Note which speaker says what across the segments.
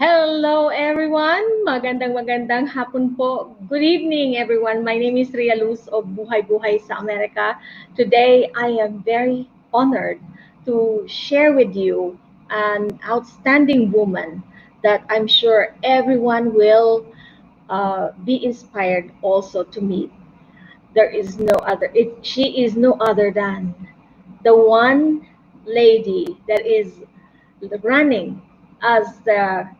Speaker 1: Hello everyone! Magandang hapon po. Good evening everyone. My name is Ria Luz of Buhay sa Amerika. Today I am very honored to share with you an outstanding woman that I'm sure everyone will be inspired also to meet. There is no other. She is no other than the one lady that is running as the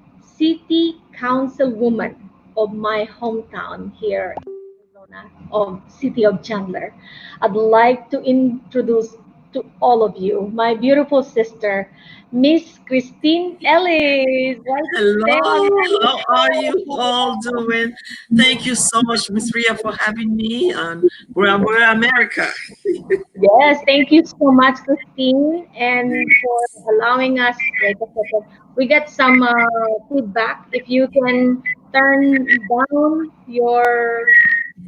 Speaker 1: city councilwoman of my hometown here in Arizona, of City of Chandler. I'd like to introduce to all of you my beautiful sister, Miss Christine Ellis, right
Speaker 2: Hello,
Speaker 1: there.
Speaker 2: how are you all doing? Thank you so much, Miss Ria, for having me on We're America.
Speaker 1: Yes, thank you so much, Christine, and for allowing us. Wait a second. We get some feedback. If you can turn down your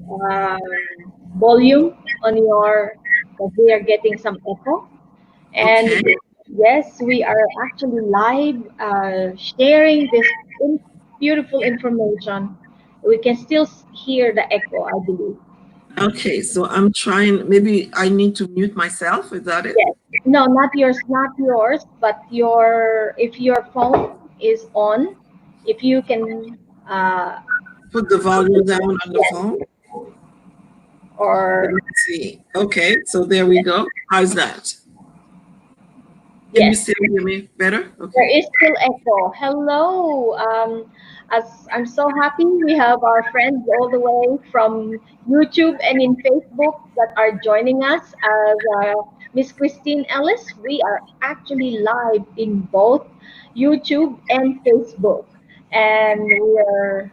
Speaker 1: uh, volume on your, because we are getting some echo. And
Speaker 2: Okay.
Speaker 1: yes, we are actually live sharing this beautiful information. We can still hear the echo, I believe.
Speaker 2: Okay, so I'm trying, maybe I need to mute myself. Is that it?
Speaker 1: Yes. No, not yours, but your if your phone is on, if you can
Speaker 2: Put the volume down on the
Speaker 1: yes,
Speaker 2: phone. Let
Speaker 1: or
Speaker 2: me see. Okay, so there we go. How's that? Can you
Speaker 1: yes,
Speaker 2: still hear me better?
Speaker 1: there
Speaker 2: Okay.
Speaker 1: is still echo. Hello. As I'm so happy we have our friends all the way from YouTube and in Facebook that are joining us as Miss Christine Ellis. We are actually live in both YouTube and Facebook, and we are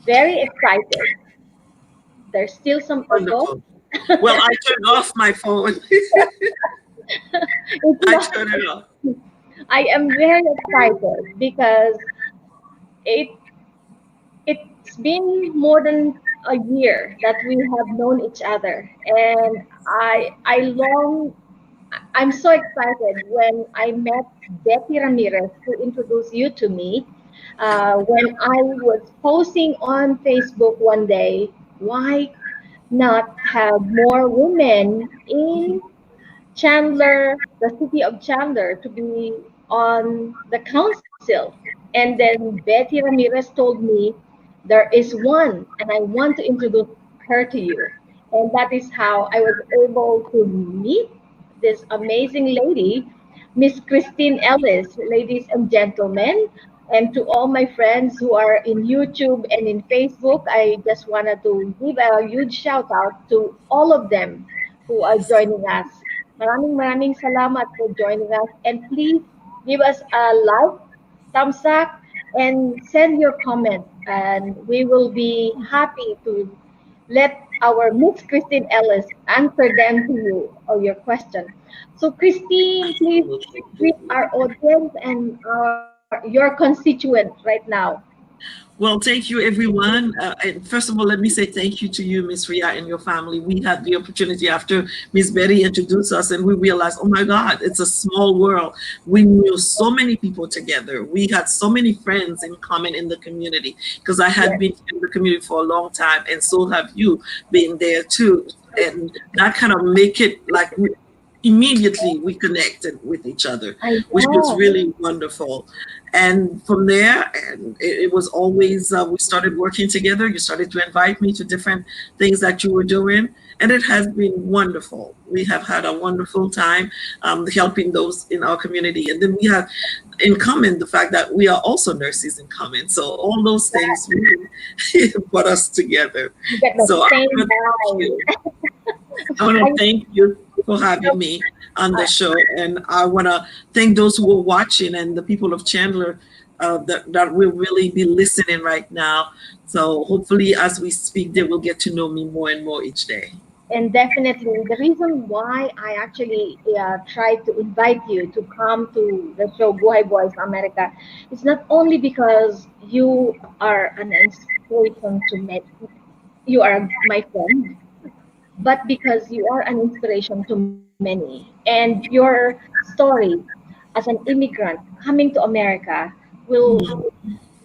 Speaker 1: very excited. There's still some echo.
Speaker 2: Wonderful. Well, I turned off my phone.
Speaker 1: It's
Speaker 2: I
Speaker 1: not.
Speaker 2: turned it off.
Speaker 1: I am very excited because it it's been more than a year that we have known each other, and I'm so excited when I met Betty Ramirez who introduced you to me when I was posting on Facebook one day. Why not have more women in Chandler, the city of Chandler, to be on the council? And then Betty Ramirez told me there is one, and I want to introduce her to you. And that is how I was able to meet this amazing lady, Miss Christine Ellis, ladies and gentlemen. And to all my friends who are in YouTube and in Facebook, I just wanted to give a huge shout out to all of them who are joining us. Maraming salamat for joining us. And please give us a like, thumbs up, and send your comment. And we will be happy to let our Miss Christine Ellis answer them to you or your question. So Christine, please
Speaker 2: Absolutely.
Speaker 1: greet our audience and your constituents right now.
Speaker 2: Well, thank you, everyone. And first of all, let me say thank you to you, Miss Ria, and your family. We had the opportunity after Miss Betty introduced us, and we realized, oh my God, it's a small world. We knew so many people together. We had so many friends in common in the community because I had
Speaker 1: Yes.
Speaker 2: been in the community for a long time, and so have you been there too. And that kind of make it like immediately we connected with each other,
Speaker 1: I
Speaker 2: which was
Speaker 1: know.
Speaker 2: really wonderful. And from there, and it was always we started working together. You started to invite me to different things that you were doing, and it has been wonderful. We have had a wonderful time helping those in our community, and then we have in common the fact that we are also nurses in common. So all those things really brought us together.
Speaker 1: You get the
Speaker 2: So I
Speaker 1: same
Speaker 2: want to thank
Speaker 1: vibe.
Speaker 2: you. I want to thank you for having me on the
Speaker 1: I,
Speaker 2: show. And I want to thank those who are watching and the people of Chandler that will really be listening right now. So hopefully, as we speak, they will get to know me more and more each day.
Speaker 1: And definitely, the reason why I actually tried to invite you to come to the show Buhay Boys America is not only because you are an inspiration to me, you are my friend, but because you are an inspiration to many. And your story as an immigrant coming to America will
Speaker 2: Mhm.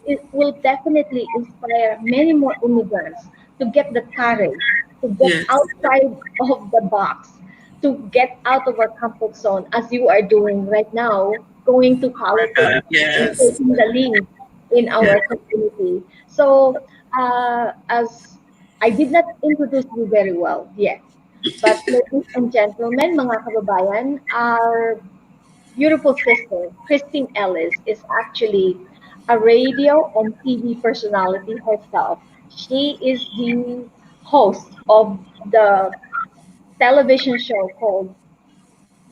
Speaker 1: it will definitely inspire many more immigrants to get the courage, to get
Speaker 2: Yes.
Speaker 1: outside of the box, to get out of our comfort zone, as you are doing right now, going to politics and
Speaker 2: Yes.
Speaker 1: taking the lead in
Speaker 2: Yes.
Speaker 1: our community. So, as I did not introduce you very well yet, but ladies and gentlemen, mga kababayan, our beautiful sister, Christine Ellis, is actually a radio and TV personality herself. She is the host of the television show called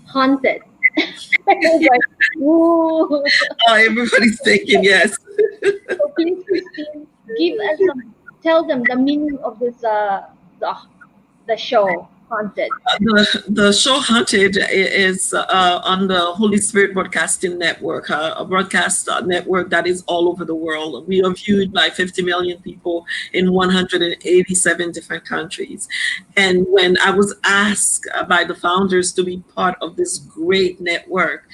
Speaker 1: Haunted. It's like, ooh.
Speaker 2: Oh, everybody's thinking yes.
Speaker 1: So please, Christine, give us some, tell them the meaning of this, the show, Haunted.
Speaker 2: The show Hunted is on the Holy Spirit Broadcasting Network, a broadcast network that is all over the world. We are viewed by 50 million people in 187 different countries. And when I was asked by the founders to be part of this great network,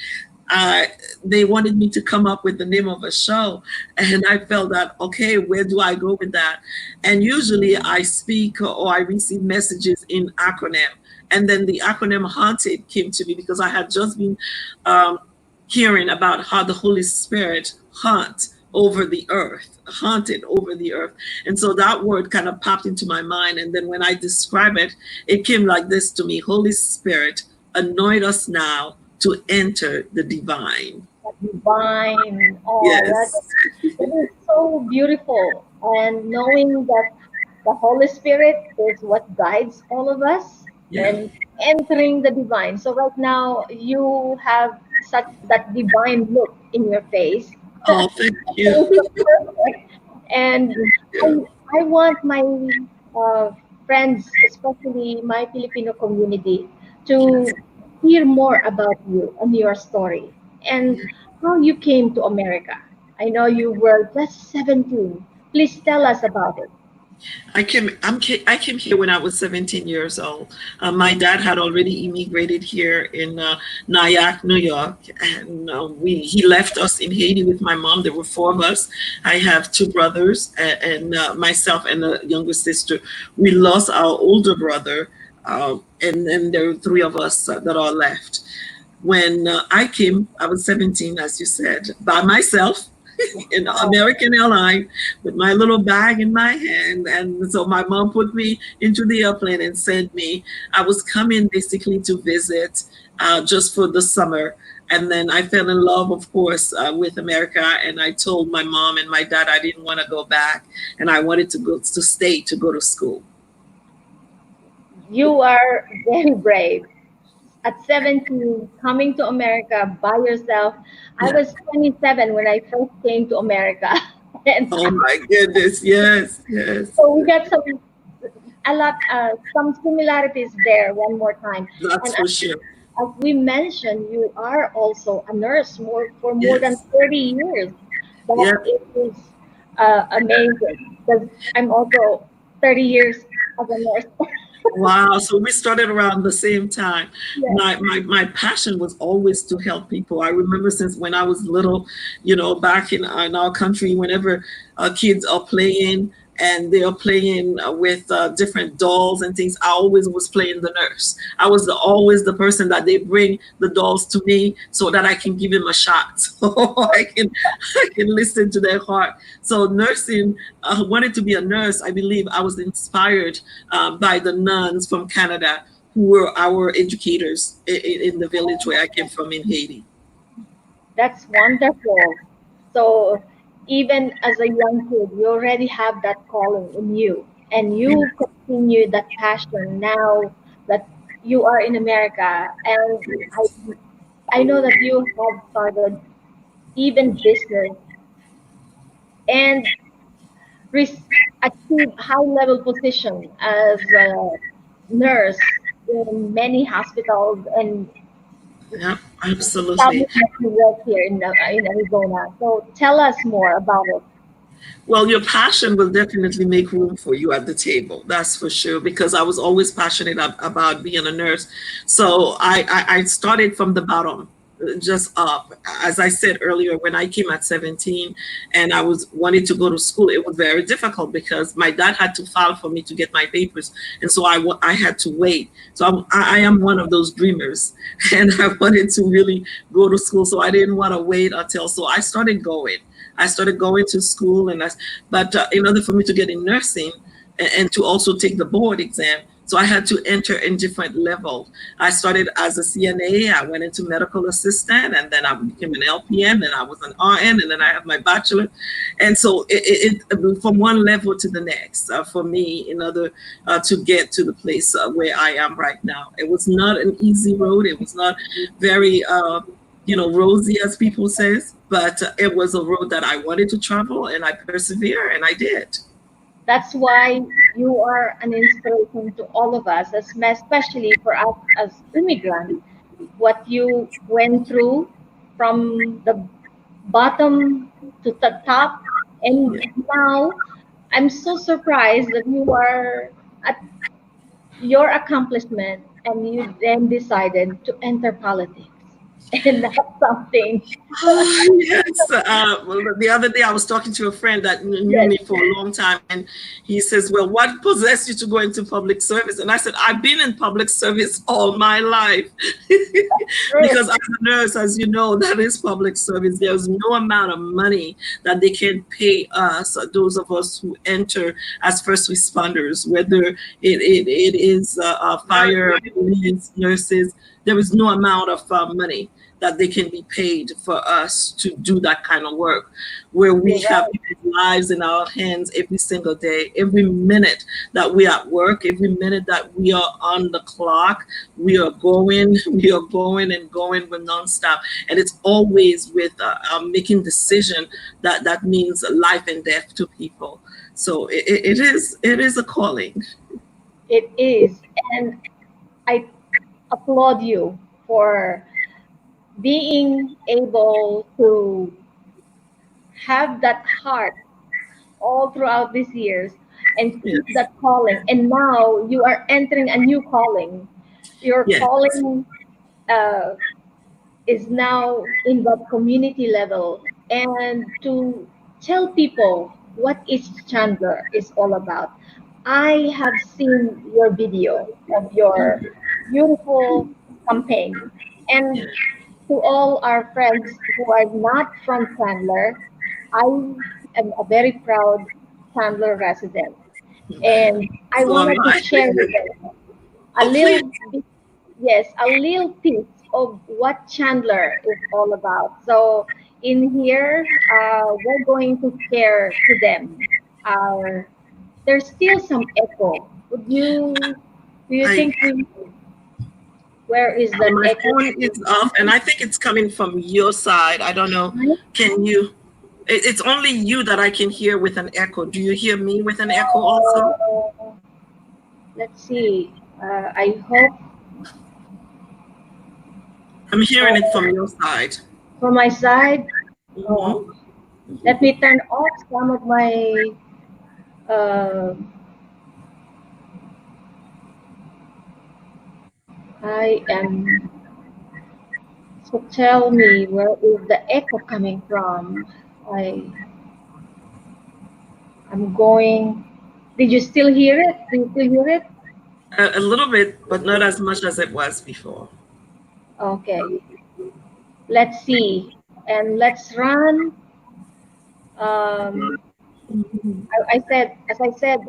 Speaker 2: uh, they wanted me to come up with the name of a show. And I felt that, okay, where do I go with that? And usually I speak or I receive messages in acronym. And then the acronym Haunted came to me because I had just been um, hearing about how the Holy Spirit haunt over the earth, haunted over the earth. And so that word kind of popped into my mind. And then when I describe it, it came like this to me: Holy Spirit, anoint us now to enter the divine.
Speaker 1: Divine. Oh, that,
Speaker 2: Yes.
Speaker 1: it is so beautiful. And knowing that the Holy Spirit is what guides all of us
Speaker 2: Yeah.
Speaker 1: and entering the divine. So right now you have such that divine look in your face.
Speaker 2: Oh, thank you.
Speaker 1: So perfect. And I,
Speaker 2: Yeah.
Speaker 1: I want my uh, friends, especially my Filipino community,
Speaker 2: Yes.
Speaker 1: to hear more about you and your story and how you came to America. I know you were just 17. Please tell us about it.
Speaker 2: I came here when I was 17 years old. My dad had already immigrated here in Nyack, New York, and he left us in Haiti with my mom. There were four of us. I have two brothers and myself and a younger sister. We lost our older brother, and then there were three of us that are left. When I came, I was 17, as you said, by myself in
Speaker 1: Oh,
Speaker 2: American airline with my little bag in my hand. And so my mom put me into the airplane and sent me. I was coming basically to visit just for the summer. And then I fell in love, of course, with America. And I told my mom and my dad I didn't want to go back, and I wanted to go to stay to go to school.
Speaker 1: you are very brave. At 17, coming to America by yourself. I
Speaker 2: Yeah.
Speaker 1: was 27 when I first came to America. And
Speaker 2: Oh my goodness. Yes. Yes.
Speaker 1: so we got some similarities there one more time. And
Speaker 2: That's for sure.
Speaker 1: as we mentioned, you are also a nurse for more than
Speaker 2: Yes.
Speaker 1: 30 years. That
Speaker 2: Yeah.
Speaker 1: is amazing because I'm also 30 years as a nurse.
Speaker 2: Wow. So we started around the same time.
Speaker 1: Yes.
Speaker 2: My passion was always to help people. I remember since when I was little, back in our country, whenever kids are playing and they are playing with different dolls and things, I always was playing the nurse. I was always the person that they bring the dolls to me so that I can give them a shot. So I can listen to their heart. So nursing, I wanted to be a nurse. I believe I was inspired by the nuns from Canada who were our educators in the village where I came from in Haiti.
Speaker 1: That's wonderful. So even as a young kid, you already have that calling in you, and
Speaker 2: Yeah.
Speaker 1: you continue that passion now that you are in America. And I know that you have started even business and achieve high level position as a nurse in many hospitals and
Speaker 2: Yeah, absolutely.
Speaker 1: establishments you work here in Arizona. So tell us more about it.
Speaker 2: Well, your passion will definitely make room for you at the table. That's for sure. Because I was always passionate about being a nurse. So I started from the bottom. just up. As I said earlier, when I came at 17 and I was wanting to go to school, it was very difficult because my dad had to file for me to get my papers. And so I had to wait. So I am one of those dreamers and I wanted to really go to school. So I didn't want to wait until, so I started going. I started going to school but in order for me to get in nursing and to also take the board exam, so I had to enter in different levels. I started as a CNA, I went into medical assistant, and then I became an LPN, and I was an RN, and then I have my bachelor. And so it from one level to the next for me in order to get to the place where I am right now. It was not an easy road. It was not very, rosy as people says, but it was a road that I wanted to travel, and I persevere, and I did.
Speaker 1: That's why you are an inspiration to all of us, especially for us as immigrants. What you went through from the bottom to the top, and now I'm so surprised that you are at your accomplishment and you then decided to enter politics. And that's something.
Speaker 2: Yes. Well, the other day I was talking to a friend that knew
Speaker 1: Yes,
Speaker 2: me for a long time, and he says, "Well, what possessed you to go into public service?" And I said, "I've been in public service all my life."
Speaker 1: true.
Speaker 2: Because as a nurse, as you know, that is public service. There's no amount of money that they can pay us, those of us who enter as first responders, whether it is fire, police, nurses. There is no amount of money that they can be paid for us to do that kind of work, where we
Speaker 1: You're
Speaker 2: have
Speaker 1: right.
Speaker 2: people's lives in our hands every single day, every minute that we're at work, every minute that we are on the clock, we are going, we are going and going with nonstop. And it's always with making decision that means life and death to people. So it is a calling.
Speaker 1: It is. And I applaud you for being able to have that heart all throughout these years and keep
Speaker 2: Yes,
Speaker 1: that calling. And now you are entering a new calling. Your
Speaker 2: yes,
Speaker 1: calling uh, is now in that community level and to tell people what is Chandler is all about. I have seen your video of your beautiful campaign. And
Speaker 2: yes.
Speaker 1: to all our friends who are not from Chandler, I am a very proud Chandler resident. And I
Speaker 2: So am
Speaker 1: wanted to
Speaker 2: I.
Speaker 1: share with them a
Speaker 2: Oh, please.
Speaker 1: little bit, yes, a little piece of what Chandler is all about. So in here, we're going to share to them. Our there's still some echo. Do you
Speaker 2: I
Speaker 1: think where is that
Speaker 2: My
Speaker 1: echo
Speaker 2: phone is
Speaker 1: coming
Speaker 2: off, and I think it's coming from your side. I don't know.
Speaker 1: from?
Speaker 2: Can you? It's only you that I can hear with an echo. Do you hear me with an echo also?
Speaker 1: Uh, let's see. I hope
Speaker 2: I'm hearing it
Speaker 1: uh,
Speaker 2: from your side.
Speaker 1: from my side. Oh,
Speaker 2: Hmm.
Speaker 1: let me turn off some of my. Uh, I am. So tell me, where is the echo coming from? I I'm going. Did you still hear it? Do you still hear it?
Speaker 2: A little bit, but not as much as it was before.
Speaker 1: Okay. Let's see, and let's run. Um, I said, as I said,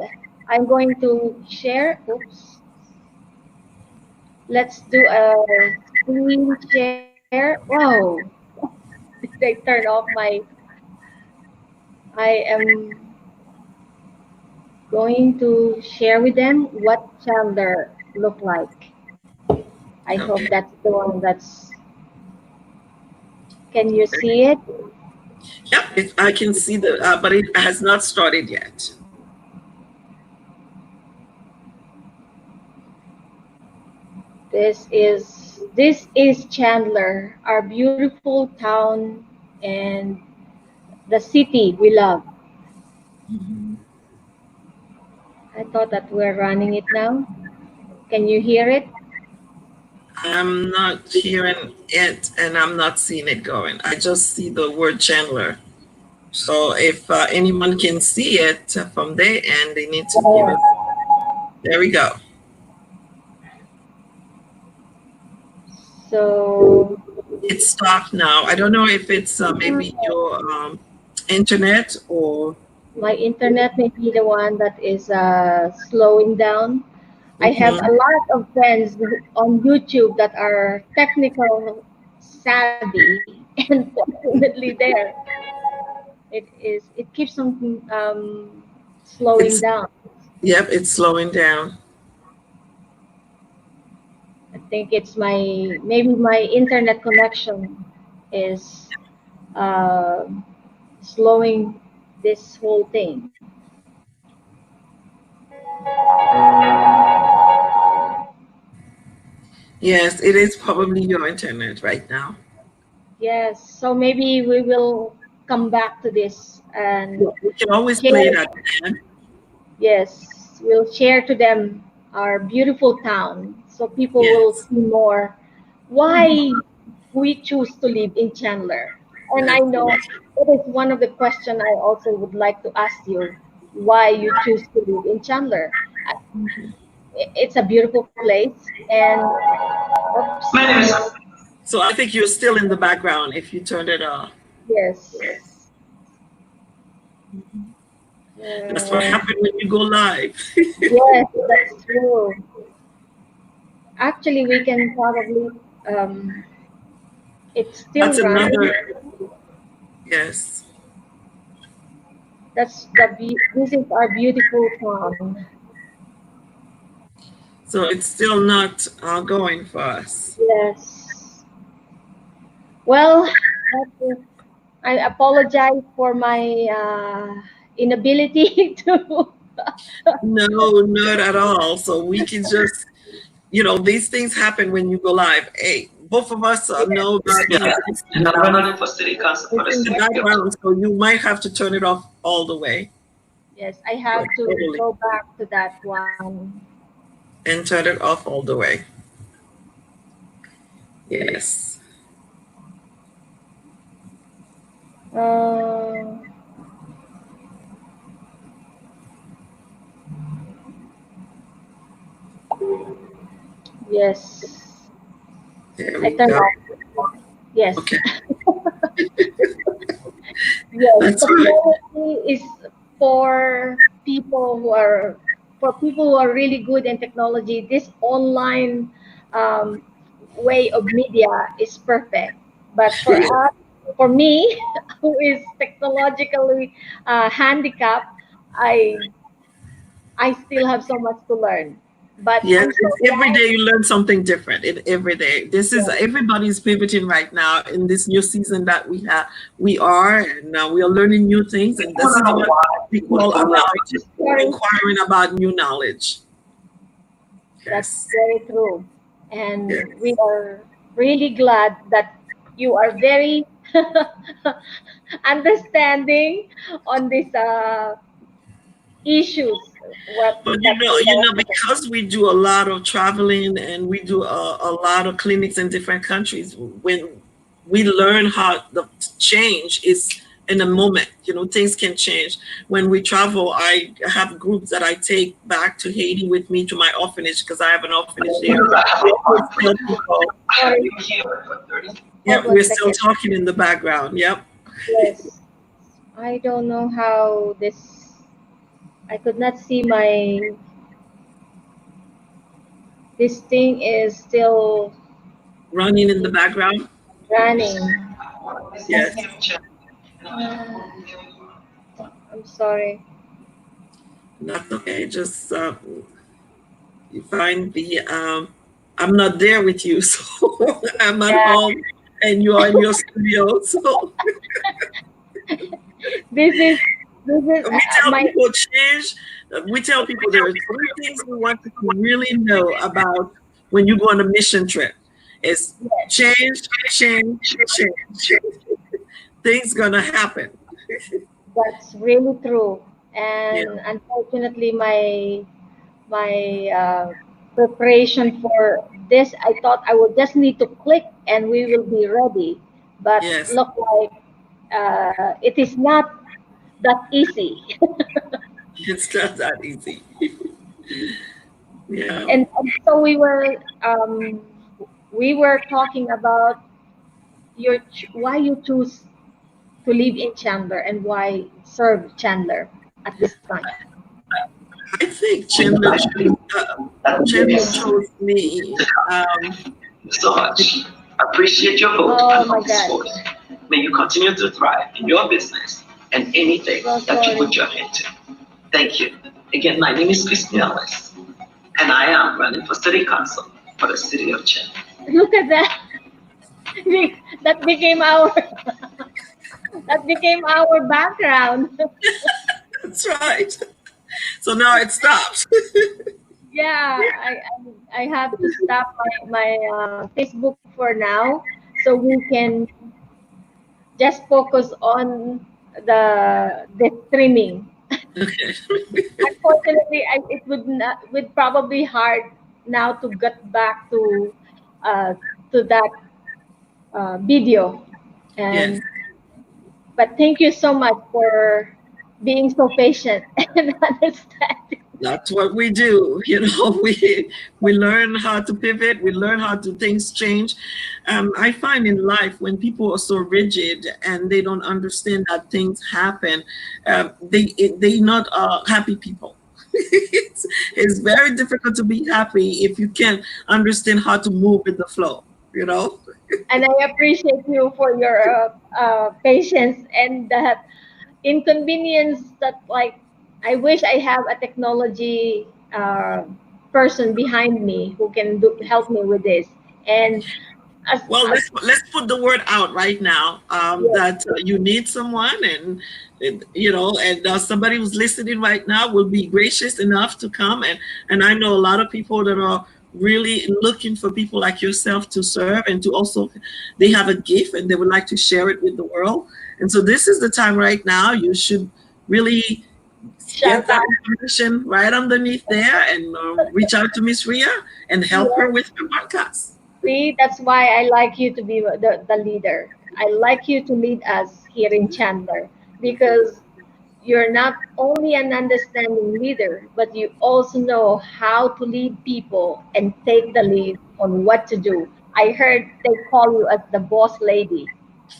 Speaker 1: I'm going to share. Oops. Let's do a screen share. Wow. Did I turn off my? I am going to share with them what Chandler look like. I hope
Speaker 2: Okay.
Speaker 1: that's the one that's. Can you see it?
Speaker 2: Yep, I can see but it has not started yet.
Speaker 1: This is Chandler, our beautiful town and the city we love. I thought that we're running it now. Can you hear it?
Speaker 2: I'm not hearing it, and I'm not seeing it going. I just see the word Chandler. So if anyone can see it from their end, they need to give us. There we go.
Speaker 1: So
Speaker 2: It's stopped now. I don't know if it's maybe your internet or.
Speaker 1: my internet may be the one that is slowing down. I have
Speaker 2: Mhm.
Speaker 1: a lot of friends on YouTube that are technical savvy, and fortunately, there it keeps on slowing
Speaker 2: It's
Speaker 1: down.
Speaker 2: Yep, it's slowing down.
Speaker 1: I think it's maybe my internet connection is uh, slowing this whole thing.
Speaker 2: Yes, it is probably your internet right now.
Speaker 1: Yes, so maybe we will come back to this and
Speaker 2: We can always play
Speaker 1: share.
Speaker 2: it at the end.
Speaker 1: Yes, we'll share to them our beautiful town so people will
Speaker 2: Yes.
Speaker 1: see more why we choose to live in Chandler. And I know
Speaker 2: Absolutely.
Speaker 1: it is one of the questions I also would like to ask you why you choose to live in Chandler. Uh, It's a beautiful place, and oops,
Speaker 2: So I think you're still in the background if you turned it off.
Speaker 1: yes,
Speaker 2: That's what
Speaker 1: uh,
Speaker 2: happened when you go live.
Speaker 1: yes, that's true. Actually, we can probably um, it's still
Speaker 2: That's
Speaker 1: running.
Speaker 2: another, yes.
Speaker 1: This is our beautiful town.
Speaker 2: So it's still not going for us.
Speaker 1: Yes. Well, I apologize for my inability to.
Speaker 2: No, not at all. So we can just, these things happen when you go live. Hey, both of us know about
Speaker 3: Yeah,
Speaker 2: this
Speaker 3: and I'm running for city council for the
Speaker 2: in the
Speaker 3: city of
Speaker 2: background, so you might have to turn it off all the way,
Speaker 1: Yes, I
Speaker 2: like
Speaker 1: have to
Speaker 2: totally,
Speaker 1: go back to that one.
Speaker 2: and turn it off all the way. Yes.
Speaker 1: Uh, yes,
Speaker 2: There
Speaker 1: I
Speaker 2: we
Speaker 1: turned
Speaker 2: go.
Speaker 1: off. Yes,
Speaker 2: Okay.
Speaker 1: yes.
Speaker 2: That's right.
Speaker 1: Technology is for people who are really good in technology. This online um, way of media is perfect. But for
Speaker 2: Yes.
Speaker 1: us, for me, who is technologically handicapped, I I still have so much to learn. But
Speaker 2: Yes,
Speaker 1: I'm so
Speaker 2: it's every
Speaker 1: glad.
Speaker 2: day you learn something different. Every day. This is
Speaker 1: Yes,
Speaker 2: everybody's pivoting right now in this new season that we are, and we are learning new things, and
Speaker 3: I want
Speaker 2: this
Speaker 3: to
Speaker 2: is
Speaker 3: know
Speaker 2: what
Speaker 3: why
Speaker 2: we
Speaker 3: what's
Speaker 2: call
Speaker 3: going on
Speaker 2: about
Speaker 3: with
Speaker 1: very,
Speaker 2: inquiring about new knowledge.
Speaker 1: that's
Speaker 2: Yes,
Speaker 1: very true. And we
Speaker 2: yes,
Speaker 1: are really glad that you are very understanding on these issues what
Speaker 2: but
Speaker 1: that we are having.
Speaker 2: because we do a lot of traveling and we do a lot of clinics in different countries. When we learn how the change is in a moment, things can change. When we travel, I have groups that I take back to Haiti with me to my orphanage because I have an orphanage there.
Speaker 3: because I have
Speaker 2: We
Speaker 3: a
Speaker 2: always
Speaker 3: hard
Speaker 2: tell
Speaker 3: question.
Speaker 2: people,
Speaker 3: I have
Speaker 1: Sorry,
Speaker 3: you here for 30.
Speaker 1: hold
Speaker 2: yep,
Speaker 1: one
Speaker 2: we're still
Speaker 1: second.
Speaker 2: talking in the background. Yep.
Speaker 1: Yes, I don't know how this. I could not see my. This thing is still
Speaker 2: Running in the background.
Speaker 1: running.
Speaker 3: This is
Speaker 2: Yes.
Speaker 3: him, Chad.
Speaker 1: Uh, I'm sorry.
Speaker 2: That's okay. Just you find the I'm not there with you, so I'm at
Speaker 1: Yeah,
Speaker 2: home and you are in your studio. So
Speaker 1: this is
Speaker 2: we tell
Speaker 1: my.
Speaker 2: people change. We tell people there are three things we want you to really know about when you go on a mission trip. It's
Speaker 1: Yes,
Speaker 2: change, change, change. Things gonna happen.
Speaker 1: that's really true.
Speaker 2: Yeah.
Speaker 1: And unfortunately, my preparation for this, I thought I would just need to click and we will be ready. But
Speaker 2: Yes,
Speaker 1: look like it is not that easy.
Speaker 2: it's not that easy. Yeah.
Speaker 1: And so we were talking about why you choose to live in Chandler and why serve Chandler at this time.
Speaker 2: I think Chandler chose me.
Speaker 3: So much. Appreciate your vote
Speaker 1: Oh
Speaker 3: and
Speaker 1: my
Speaker 3: honest
Speaker 1: God.
Speaker 3: vote. May you continue to thrive in your business and anything
Speaker 1: So
Speaker 3: that you
Speaker 1: sorry.
Speaker 3: put your hand to. Thank you. Again, my name is Christine Ellis, and I am running for City Council for the City of Chandler.
Speaker 1: Look at that. That became our that became our background.
Speaker 2: That's right. So now it stops.
Speaker 1: Yeah, I have to stop my Facebook for now so we can just focus on the streaming.
Speaker 2: Okay.
Speaker 1: Unfortunately, it would probably hard now to get back uh, to that video.
Speaker 2: Yes.
Speaker 1: And but thank you so much for being so patient and understanding.
Speaker 2: That's what we do. We learn how to pivot. We learn how to things change. I find in life when people are so rigid and they don't understand that things happen, they not happy people. It's very difficult to be happy if you can't understand how to move with the flow. You know.
Speaker 1: And I appreciate you for your patience and that inconvenience that like I wish I have a technology person behind me who can help me with this. And
Speaker 2: Well,
Speaker 1: as
Speaker 2: let's put the word out right now
Speaker 1: yes,
Speaker 2: that you need someone, and somebody who's listening right now will be gracious enough to come, and I know a lot of people that are really looking for people like yourself to serve and to also they have a gift and they would like to share it with the world, and so this is the time right now. You should really get
Speaker 1: shout
Speaker 2: that
Speaker 1: out.
Speaker 2: information right underneath there and reach out to Miss Ria and help her
Speaker 1: Yes.
Speaker 2: with her podcast.
Speaker 1: See, that's why I like you to be the leader. I like you to lead us here in Chandler because you're not only an understanding leader, but you also know how to lead people and take the lead on what to do. I heard they call you as the boss lady.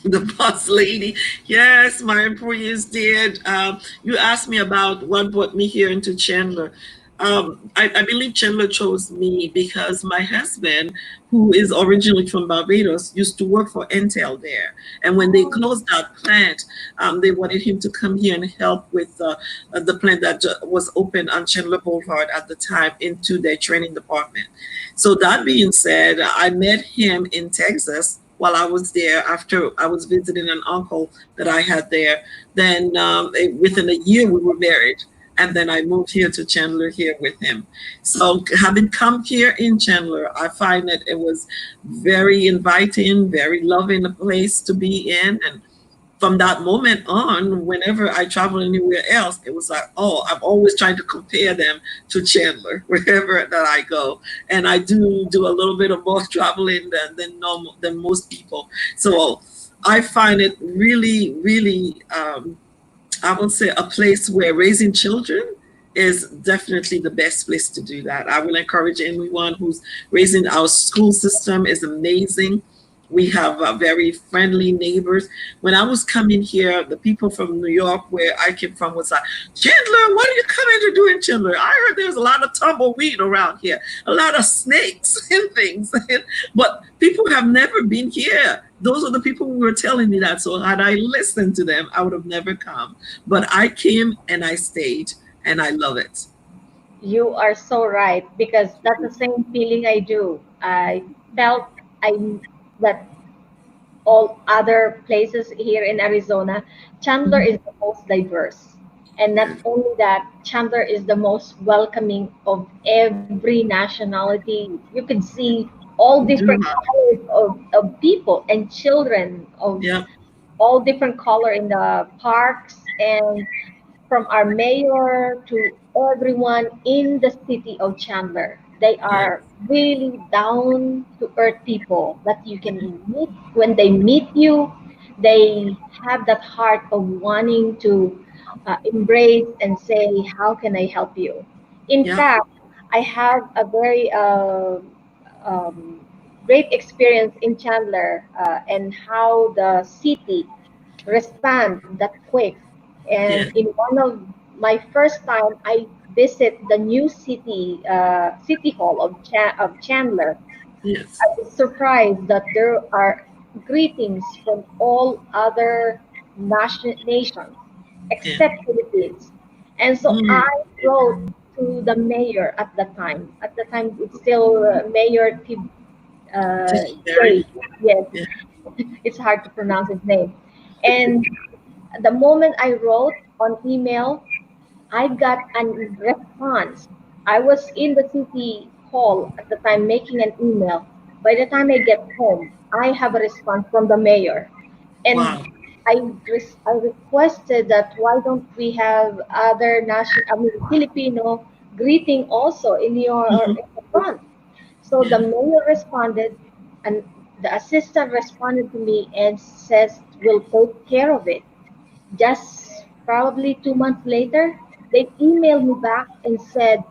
Speaker 2: The boss lady. Yes, my employees did. You asked me about what brought me here into Chandler. I believe Chandler chose me because my husband, who is originally from Barbados, used to work for Intel there. And when they
Speaker 1: Oh,
Speaker 2: closed that plant, they wanted him to come here and help with the plant that was open on Chandler Boulevard at the time into their training department. So that being said, I met him in Texas while I was there after I was visiting an uncle that I had there. Then within a year we were married. And then I moved here to Chandler here with him. So having come here in Chandler, I find that it was very inviting, very loving a place to be in. And from that moment on, whenever I travel anywhere else, it was like, oh, I'm always trying to compare them to Chandler wherever that I go, and I do a little bit of more traveling than normal than most people. So I find it really, really, I would say a place where raising children is definitely the best place to do that. I will encourage anyone who's raising. Our school system is amazing. We have very friendly neighbors. When I was coming here, the people from New York, where I came from, was like, Chandler, what are you coming to do in Chandler? I heard there's a lot of tumbleweed around here, a lot of snakes and things. But people have never been here. Those are the people who were telling me that. So had I listened to them, I would have never come. But I came and I stayed, and I love it.
Speaker 1: you are so right because that's the same feeling I do. I felt I that all other places here in Arizona, Chandler is the most diverse. And not only that, Chandler is the most welcoming of every nationality. You could see all
Speaker 2: We do
Speaker 1: different
Speaker 2: have,
Speaker 1: colors of people and children of
Speaker 2: yeah.
Speaker 1: all different color in the parks and from our mayor to everyone in the city of Chandler. They
Speaker 2: Yeah.
Speaker 1: are really down to earth people that you can meet. When they meet you, they have that heart of wanting to embrace and say, "How can I help you?" In
Speaker 2: Yeah.
Speaker 1: fact, I have a very um, great experience in Chandler and how the city respond that quick.
Speaker 2: Yeah.
Speaker 1: And in one of my first time, I visit the new city hall of Chandler.
Speaker 2: Yes.
Speaker 1: I was surprised that there are greetings from all other nations
Speaker 2: Yeah.
Speaker 1: except Philippines. And so
Speaker 2: Mm.
Speaker 1: I wrote to the mayor at the time. At the time, it's still Mayor
Speaker 2: Very.
Speaker 1: Jay. Yes,
Speaker 2: Yeah.
Speaker 1: it's hard to pronounce his name. And the moment I wrote on email, I got a response. I was in the city hall at the time making an email. By the time I get home, I have a response from the mayor. And
Speaker 2: Wow.
Speaker 1: I requested that why don't we have other Filipino greeting also
Speaker 2: Mhm.
Speaker 1: in the front. So the
Speaker 2: Yeah.
Speaker 1: mayor responded, and the assistant responded to me and says, "We'll take care of it." Just probably 2 months later, they emailed me back and said,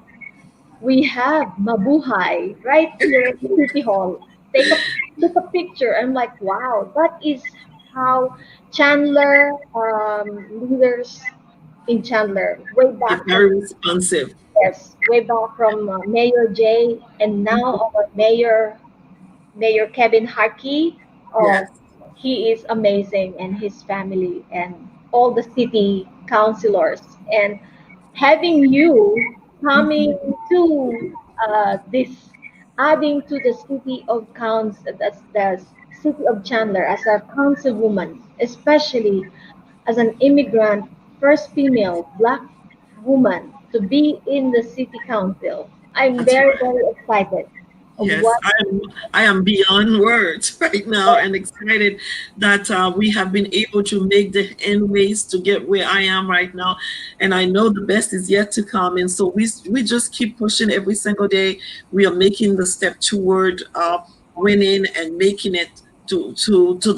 Speaker 1: "We have Mabuhay right here in City Hall. Take a picture." I'm like, wow, that is how Chandler leaders in Chandler, way
Speaker 2: They're
Speaker 1: back from,
Speaker 2: very responsive.
Speaker 1: yes, way back from Mayor Jay and now our Mayor Kevin Harkey. Oh,
Speaker 2: Yes.
Speaker 1: he is amazing, and his family and all the city councilors. And having you coming to this, adding to the city of that's the city of Chandler as a councilwoman, especially as an immigrant, first female black woman to be in the city council. I'm
Speaker 2: That's
Speaker 1: very,
Speaker 2: right.
Speaker 1: very excited of
Speaker 2: Yes,
Speaker 1: what.
Speaker 2: I am beyond words right now and excited that we have been able to make the end ways to get where I am right now, and I know the best is yet to come. And so we just keep pushing every single day. We are making the step toward winning and making it to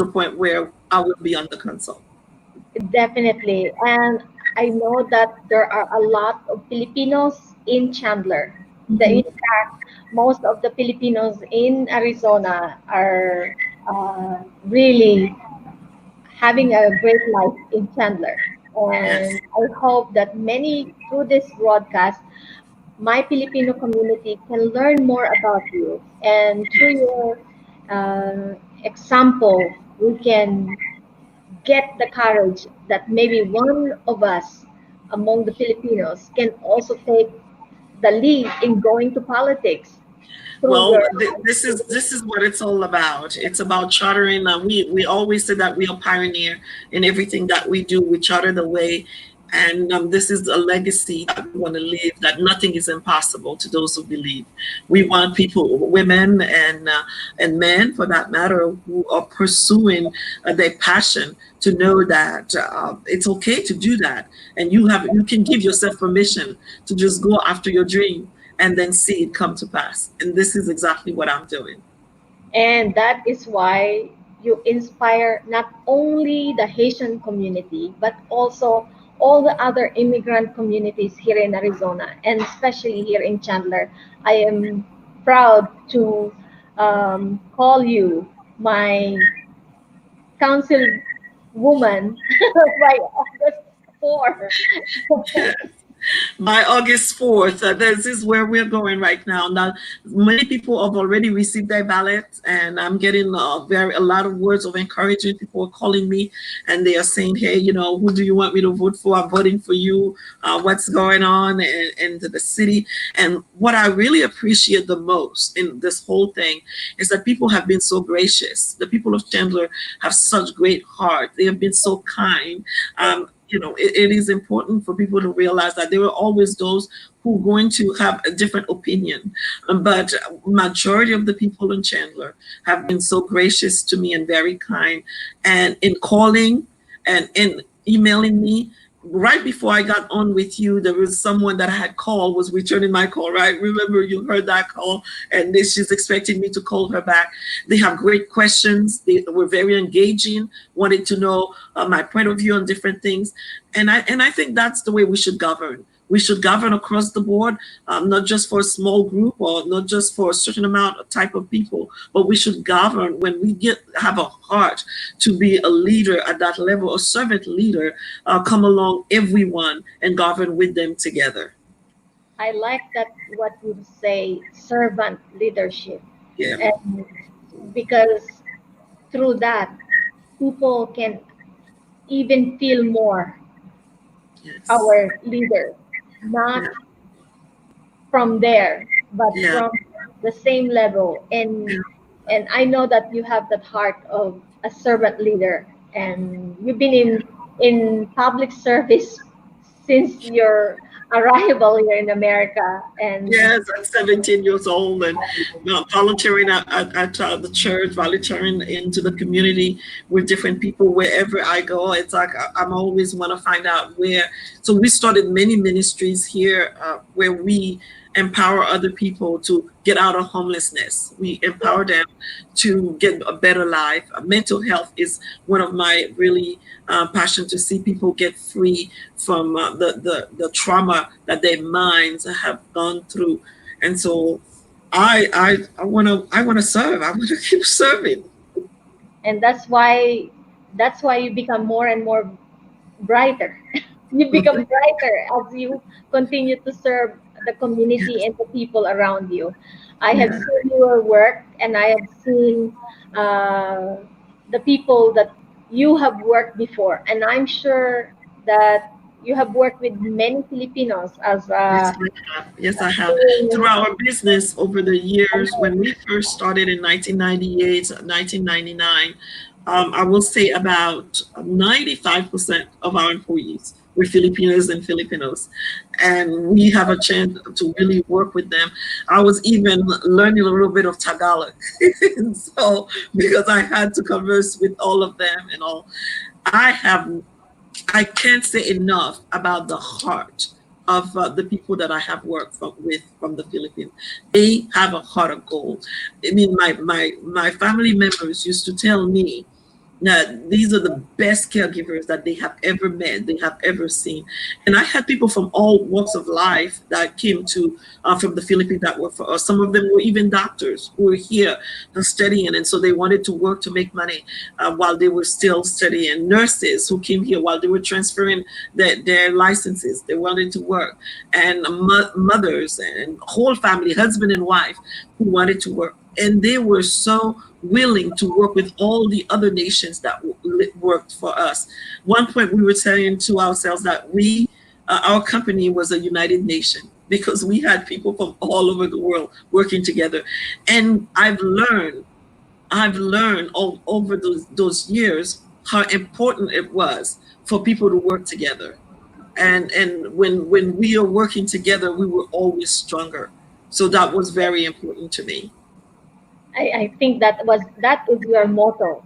Speaker 2: the point where I will be on the console.
Speaker 1: Definitely. And I know that there are a lot of Filipinos in Chandler. In
Speaker 2: Mhm.
Speaker 1: fact, most of the Filipinos in Arizona are really having a great life in Chandler.
Speaker 2: Yes.
Speaker 1: And I hope that many through this broadcast, my Filipino community can learn more about you. And through your example, we can get the courage that maybe one of us among the Filipinos can also take the lead in going to politics through
Speaker 2: Well,
Speaker 1: your.
Speaker 2: this is what it's all about. It's about chartering. We always say that we are pioneer in everything that we do. We charter the way, and this is a legacy that we want to leave. That nothing is impossible to those who believe. We want people, women and men, for that matter, who are pursuing their passion to know that it's okay to do that, and you can give yourself permission to just go after your dream and then see it come to pass. And this is exactly what I'm doing.
Speaker 1: And that is why you inspire not only the Haitian community, but also all the other immigrant communities here in Arizona, and especially here in Chandler. I am proud to call you my councilwoman by August 4.
Speaker 2: By August 4th. This is where we're going right now. Now, many people have already received their ballots, and I'm getting a lot of words of encouragement. People are calling me, and they are saying, "Hey, who do you want me to vote for? I'm voting for you. What's going on in the city?" And what I really appreciate the most in this whole thing is that people have been so gracious. The people of Chandler have such great heart. They have been so kind. It is important for people to realize that there are always those who are going to have a different opinion. But majority of the people in Chandler have been so gracious to me and very kind. And in calling and in emailing me, right before I got on with you, there was someone that I had called, was returning my call, right? Remember, you heard that call, and she's expecting me to call her back. They have great questions. They were very engaging, wanted to know my point of view on different things. And I think that's the way we should govern. We should govern across the board, not just for a small group or not just for a certain amount of type of people, but we should govern when we have a heart to be a leader at that level, a servant leader, come along everyone and govern with them together.
Speaker 1: I like that what you say, servant leadership.
Speaker 2: Yeah.
Speaker 1: And because through that, people can even feel more
Speaker 2: Yes.
Speaker 1: our leader, not
Speaker 2: Yeah.
Speaker 1: from there, but
Speaker 2: Yeah.
Speaker 1: from the same level. And I know that you have that heart of a servant leader, and you've been in public service since your arrival here in America. And
Speaker 2: Yes, I'm 17 years old and volunteering at the church, volunteering into the community with different people wherever I go. It's like I'm always want to find out where. So we started many ministries here where we empower other people to get out of homelessness. We empower them to get a better life. Mental health is one of my really passion, to see people get free from the trauma that their minds have gone through. And so I want to serve. I want to keep serving.
Speaker 1: and that's why you become more and more brighter. You become brighter as you continue to serve the community and the people around you. I have
Speaker 2: Yeah.
Speaker 1: seen your work, and I have seen uh, the people that you have worked before, and I'm sure that you have worked with many Filipinos as
Speaker 2: Yes, I have. Yes, I have. Through our business over the years, when we first started in 1998, 1999, I will say about 95% of our employees were Filipinos and Filipinos. And we have a chance to really work with them. I was even learning a little bit of Tagalog. And so, because I had to converse with all of them and all, I have I can't say enough about the heart of the people that I have worked with from the Philippines. They have a heart of gold. I mean, my family members used to tell me that these are the best caregivers that they have ever met, they have ever seen. And I had people from all walks of life that came to from the Philippines that were for us. Some of them were even doctors who were here studying, and so they wanted to work to make money while they were still studying. Nurses who came here while they were transferring their licenses, they wanted to work. And mothers and whole family, husband and wife, who wanted to work. And they were so willing to work with all the other nations that worked for us. One point we were saying to ourselves that our company was a united nation because we had people from all over the world working together. And I've learned all over those years how important it was for people to work together. And when we are working together, we were always stronger. So that was very important to me.
Speaker 1: I think that is your motto.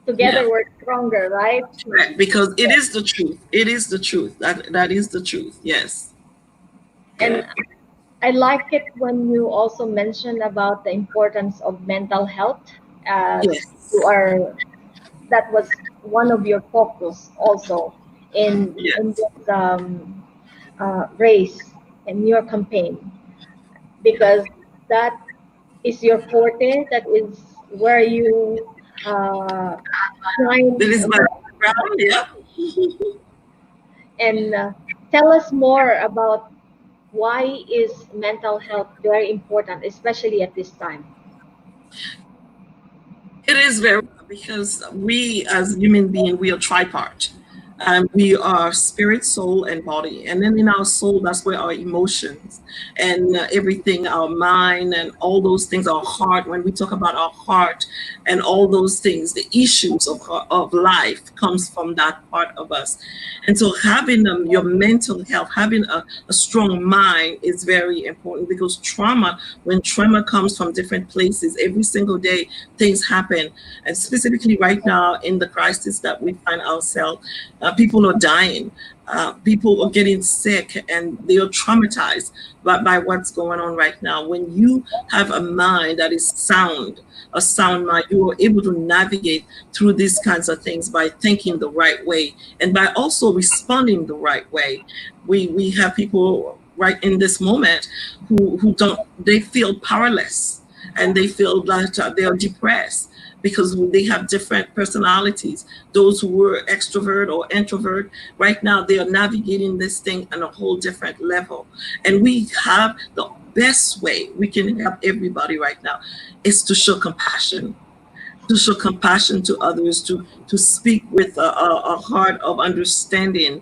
Speaker 1: Together
Speaker 2: Yeah.
Speaker 1: we're stronger, right?
Speaker 2: Right, because it is the truth. It is the truth. That is the truth. Yes.
Speaker 1: And I like it when you also mention about the importance of mental health, as
Speaker 2: Yes.
Speaker 1: you are that was one of your focus also in
Speaker 2: Yes.
Speaker 1: this race in your campaign, because that is your forte. That is where you shine.
Speaker 2: That is my background. Yeah.
Speaker 1: And tell us more about why is mental health very important, especially at this time.
Speaker 2: It is very, because we as human beings, we are tripart. We are spirit, soul, and body. And then in our soul, that's where our emotions and everything, our mind, and all those things, our heart. When we talk about our heart and all those things, the issues of life comes from that part of us. And so having your mental health, having a strong mind is very important, because when trauma comes from different places, every single day things happen. And specifically right now in the crisis that we find ourselves, People are dying. People are getting sick and they are traumatized by what's going on right now. When you have a mind that is sound, a sound mind, you are able to navigate through these kinds of things by thinking the right way and by also responding the right way. We have people right in this moment who don't, they feel powerless and they feel that they are depressed because they have different personalities. Those who were extrovert or introvert, right now they are navigating this thing on a whole different level. And we have the best way we can help everybody right now is to show compassion, to show compassion to others, to speak with a heart of understanding.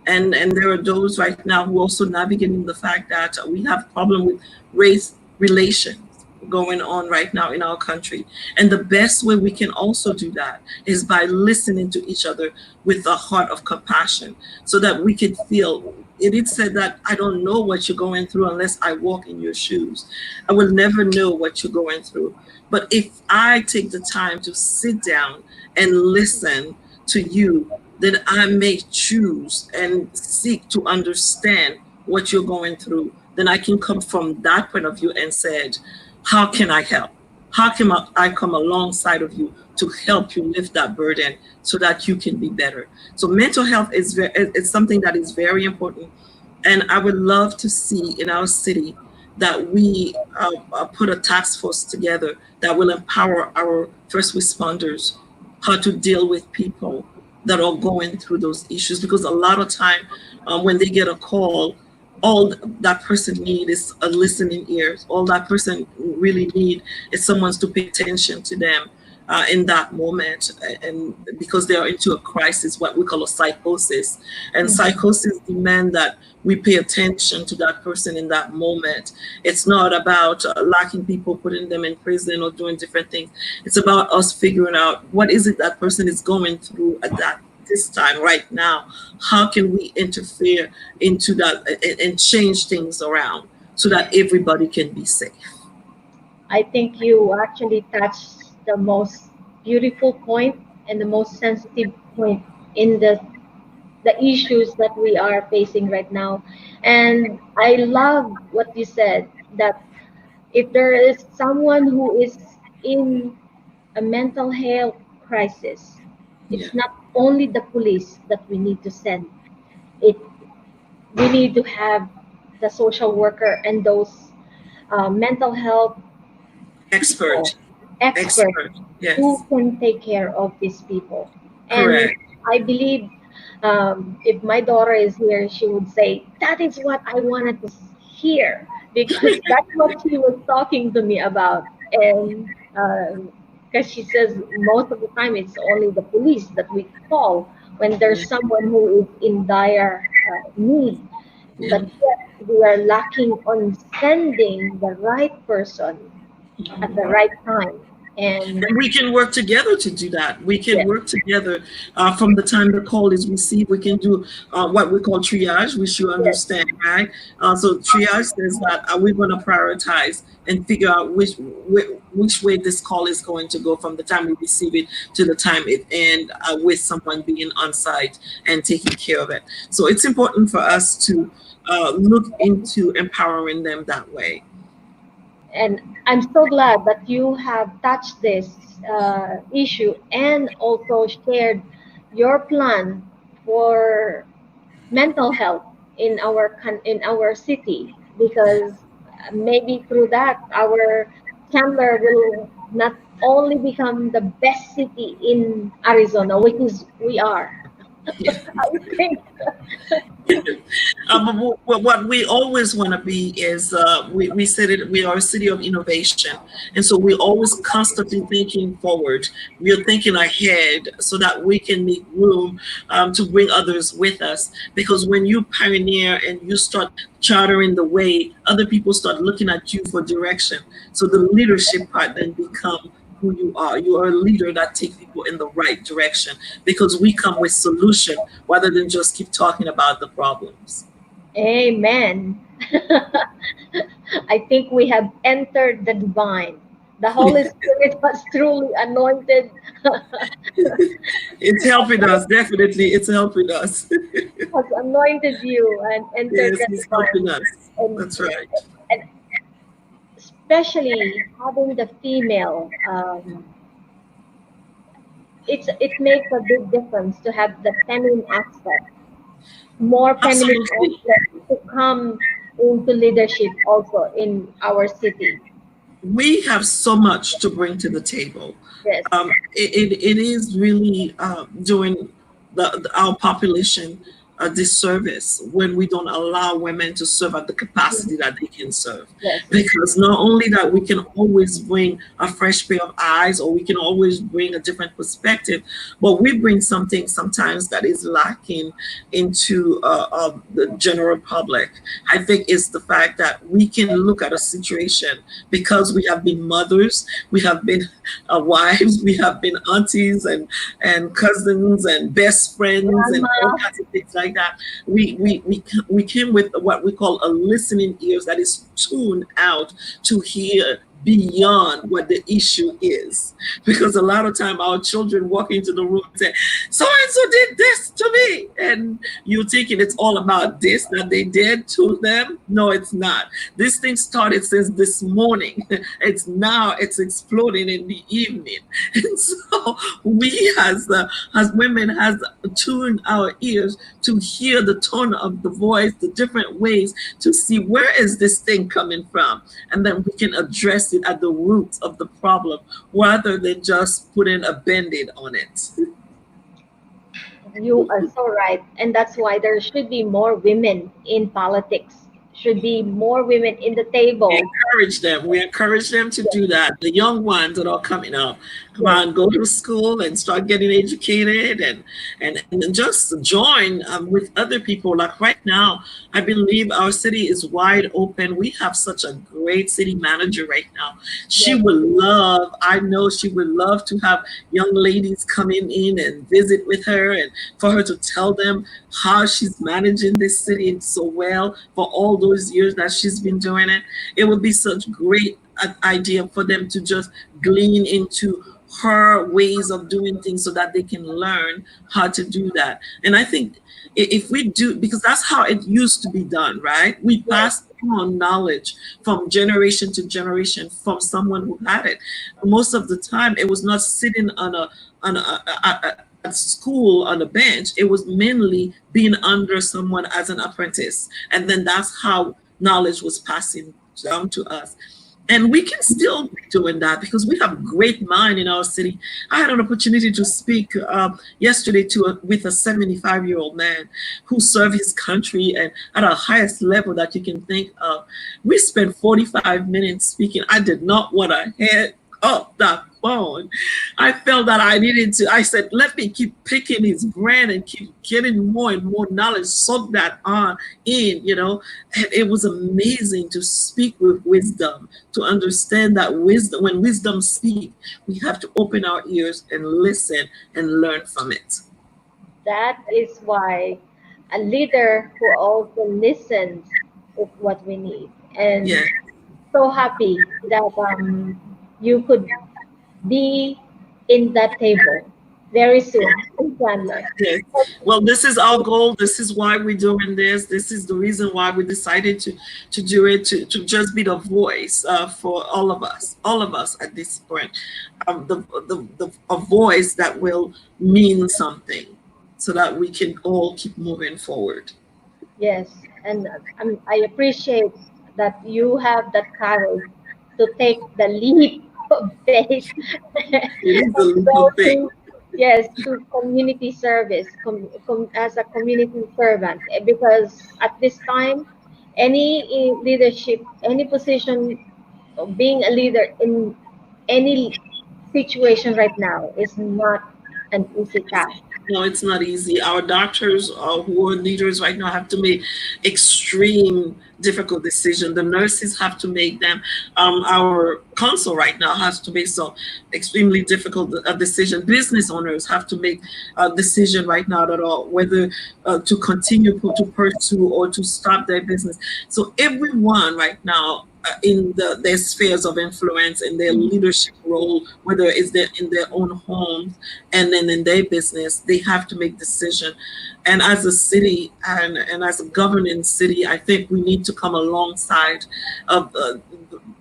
Speaker 2: And there are those right now who are also navigating the fact that we have problem with race relations going on right now in our country. And the best way we can also do that is by listening to each other with a heart of compassion so that we can feel. It is said that I don't know what you're going through unless I walk in your shoes. I will never know what you're going through. But if I take the time to sit down and listen to you, then I may choose and seek to understand what you're going through. Then I can come from that point of view and said, how can I help? How can I come alongside of you to help you lift that burden so that you can be better? So mental health is it's something that is very important. And I would love to see in our city that we put a task force together that will empower our first responders how to deal with people that are going through those issues. Because a lot of time when they get a call, all that person need is a listening ear. All that person really need is someone to pay attention to them in that moment. And because they are into a crisis, what we call a psychosis. And psychosis demand that we pay attention to that person in that moment. It's not about locking people, putting them in prison or doing different things. It's about us figuring out what is it that person is going through at this time right now. How can we interfere into that and change things around so that everybody can be safe?
Speaker 1: I think you actually touched the most beautiful point and the most sensitive point in the issues that we are facing right now. And I love what you said, that if there is someone who is in a mental health crisis,
Speaker 2: Yeah.
Speaker 1: it's not only the police that we need to send. It We need to have the social worker and those mental health people,
Speaker 2: Expert.
Speaker 1: experts
Speaker 2: Expert. Yes.
Speaker 1: who can take care of these people. And
Speaker 2: Correct.
Speaker 1: I believe if my daughter is here, she would say, that is what I wanted to hear, because that's what she was talking to me about. And because she says most of the time it's only the police that we call when
Speaker 2: Yeah.
Speaker 1: there's someone who is in dire need.
Speaker 2: Yeah.
Speaker 1: But yet we are lacking on sending the right person at the right time. And
Speaker 2: And we can work together to do that. We can
Speaker 1: yes,
Speaker 2: work together from the time the call is received. We can do what we call triage, which you
Speaker 1: yes,
Speaker 2: understand, right? So triage says that we're going to prioritize and figure out which way this call is going to go from the time we receive it to the time it ends with someone being on site and taking care of it. So it's important for us to look into empowering them that way.
Speaker 1: and I'm so glad that you have touched this issue and also shared your plan for mental health in in our city, because maybe through that our Chandler will not only become the best city in Arizona, which is we are. I think.
Speaker 2: But what we always want to be is we said it, we are a city of innovation, and so we're always constantly thinking forward. We are thinking ahead so that we can make room to bring others with us, because when you pioneer and you start chartering the way, other people start looking at you for direction. So the leadership part then become who you are. You are a leader that takes people in the right direction, because we come with solution rather than just keep talking about the problems.
Speaker 1: Amen. I think we have entered the divine. The Holy Spirit has truly anointed,
Speaker 2: It's helping us, definitely. It's helping us.
Speaker 1: has anointed you and entered
Speaker 2: Yes,
Speaker 1: the
Speaker 2: he's helping
Speaker 1: divine.
Speaker 2: us.
Speaker 1: And,
Speaker 2: That's right.
Speaker 1: and especially having the female, it makes a big difference to have the feminine aspect, more feminine
Speaker 2: Absolutely.
Speaker 1: aspect to come into leadership also in our city.
Speaker 2: We have so much to bring to the table.
Speaker 1: Yes,
Speaker 2: It is really doing our population a disservice when we don't allow women to serve at the capacity that they can serve.
Speaker 1: yes,
Speaker 2: Because not only that we can always bring a fresh pair of eyes or we can always bring a different perspective, but we bring something sometimes that is lacking into the general public. I think it's the fact that we can look at a situation because we have been mothers, we have been wives, we have been aunties and cousins and best friends and all
Speaker 1: grandma.
Speaker 2: kinds of things like that. We came with what we call a listening ears that is tuned out to hear beyond what the issue is, because a lot of time our children walk into the room and say, so and so did this to me, and you're thinking it's all about this that they did to them. No, it's not. This thing started since this morning. It's exploding in the evening. And so we as women has tuned our ears to hear the tone of the voice, the different ways to see where is this thing coming from, and then we can address it at the root of the problem rather than just putting a band-aid on it.
Speaker 1: You are so right. And that's why there should be more women in politics, should be more women in the
Speaker 2: We
Speaker 1: table.
Speaker 2: encourage them. We encourage them to
Speaker 1: Yes,
Speaker 2: do that. The young ones that are coming up, come
Speaker 1: yes,
Speaker 2: on, go to school and start getting educated and just join with other people. Like right now, I believe our city is wide open. We have such a great city manager right now. She
Speaker 1: yes.
Speaker 2: would love, I know she would love to have young ladies coming in and visit with her and for her to tell them how she's managing this city so well for all those years that she's been doing it. It would be such great idea for them to just glean into her ways of doing things so that they can learn how to do that. And I think if we do, because that's how it used to be done, right? We
Speaker 1: Yes.
Speaker 2: passed on knowledge from generation to generation from someone who had it. Most of the time, it was not sitting on a at school on a bench. It was mainly being under someone as an apprentice, and then that's how knowledge was passing down to us. And we can still be doing that because we have great mind in our city. I had an opportunity to speak yesterday with a 75-year-old man who served his country and at a highest level that you can think of. We spent 45 minutes speaking. I did not want to head up that phone. I felt that I needed to. I said, let me keep picking his brain and keep getting more and more knowledge, soak that on in. And it was amazing to speak with wisdom, to understand that wisdom, when wisdom speaks, we have to open our ears and listen and learn from it.
Speaker 1: That is why a leader who also listens is what we need. And
Speaker 2: Yeah.
Speaker 1: so happy that you could be in that table very soon in Chandler.
Speaker 2: Yes. Well, this is our goal. This is why we're doing this. This is the reason why we decided to do it, to just be the voice for all of us at this point. A voice that will mean something so that we can all keep moving forward.
Speaker 1: Yes, and I appreciate that you have that courage to take the leap of faith
Speaker 2: It is a
Speaker 1: and
Speaker 2: little
Speaker 1: go
Speaker 2: thing.
Speaker 1: to, yes, to community service, as a community servant. Because at this time, any leadership, any position, being a leader in any situation right now is not an easy task.
Speaker 2: No, it's not easy. Our doctors who are leaders right now have to make extreme difficult decisions. The nurses have to make them. Our council right now has to make some extremely difficult decision. Business owners have to make a decision right now that are whether to continue to pursue or to stop their business. So everyone right now in their spheres of influence, in their leadership role, whether it's in their own homes and then in their business, they have to make decisions. And as a city and as a governing city, I think we need to come alongside of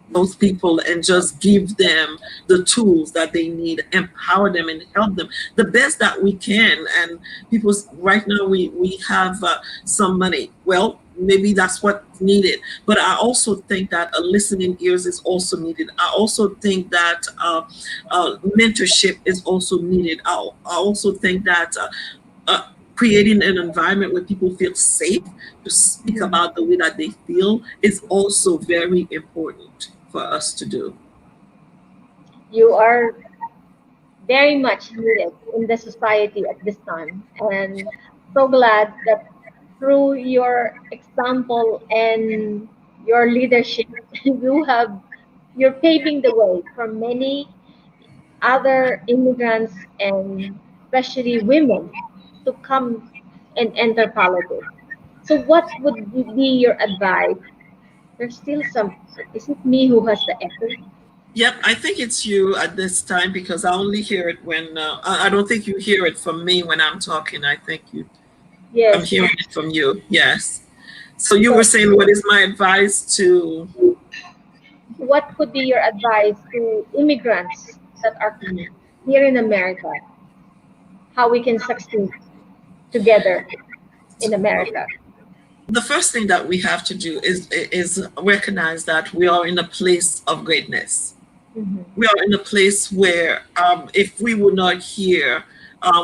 Speaker 2: those people and just give them the tools that they need, empower them and help them the best that we can. And people, right now we have some money. Well, maybe that's what's needed. But I also think that a listening ears is also needed. I also think that mentorship is also needed. I also think that creating an environment where people feel safe to speak about the way that they feel is also very important for us to do.
Speaker 1: You are very much needed in the society at this time. And so glad that through your example and your leadership, you're paving the way for many other immigrants and especially women to come and enter politics. So what would be your advice? There's still some, is it me who has the echo?
Speaker 2: Yep, I think it's you at this time because I only hear it when I don't think you hear it from me when I'm talking. I think I'm
Speaker 1: Yes.
Speaker 2: hearing it from you. Yes. So you were saying, what is my advice to?
Speaker 1: What could be your advice to immigrants that are here in America? How we can succeed together in America?
Speaker 2: The first thing that we have to do is recognize that we are in a place of greatness. We are in a place where if we were not here,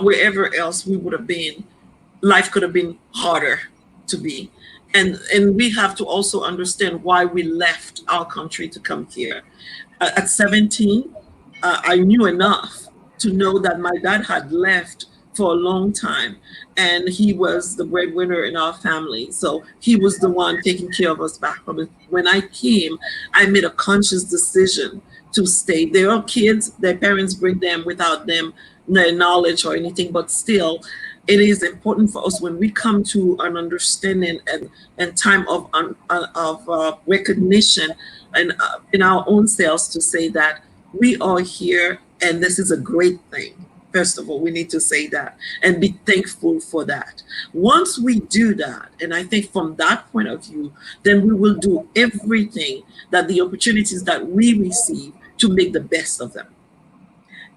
Speaker 2: wherever else we would have been, life could have been harder to be. And we have to also understand why we left our country to come here. At 17, I knew enough to know that my dad had left for a long time, and he was the breadwinner in our family. So he was the one taking care of us back home. When I came, I made a conscious decision to stay. They are kids, their parents bring them without them their knowledge or anything, but still, it is important for us when we come to an understanding and time of recognition and in our own selves to say that we are here and this is a great thing. First of all, we need to say that and be thankful for that. Once we do that, and I think from that point of view, then we will do everything that the opportunities that we receive to make the best of them.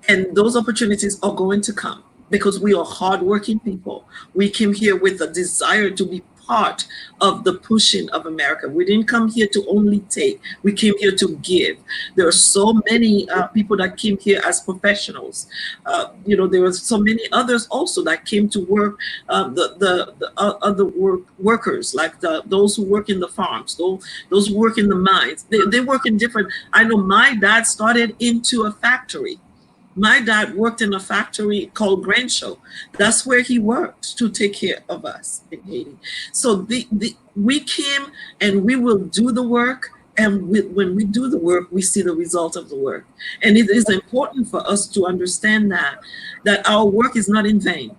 Speaker 2: And those opportunities are going to come because we are hardworking people. We came here with a desire to be part of the pushing of America. We didn't come here to only take, we came here to give. There are so many people that came here as professionals. There were so many others also that came to work, the other workers, like those who work in the farms, those who work in the mines. They work in different, I know my dad started into a factory. My dad worked in a factory called Grain Show. That's where he worked to take care of us in Haiti. So we came and we will do the work. And when we do the work, we see the result of the work. And it is important for us to understand that our work is not in vain.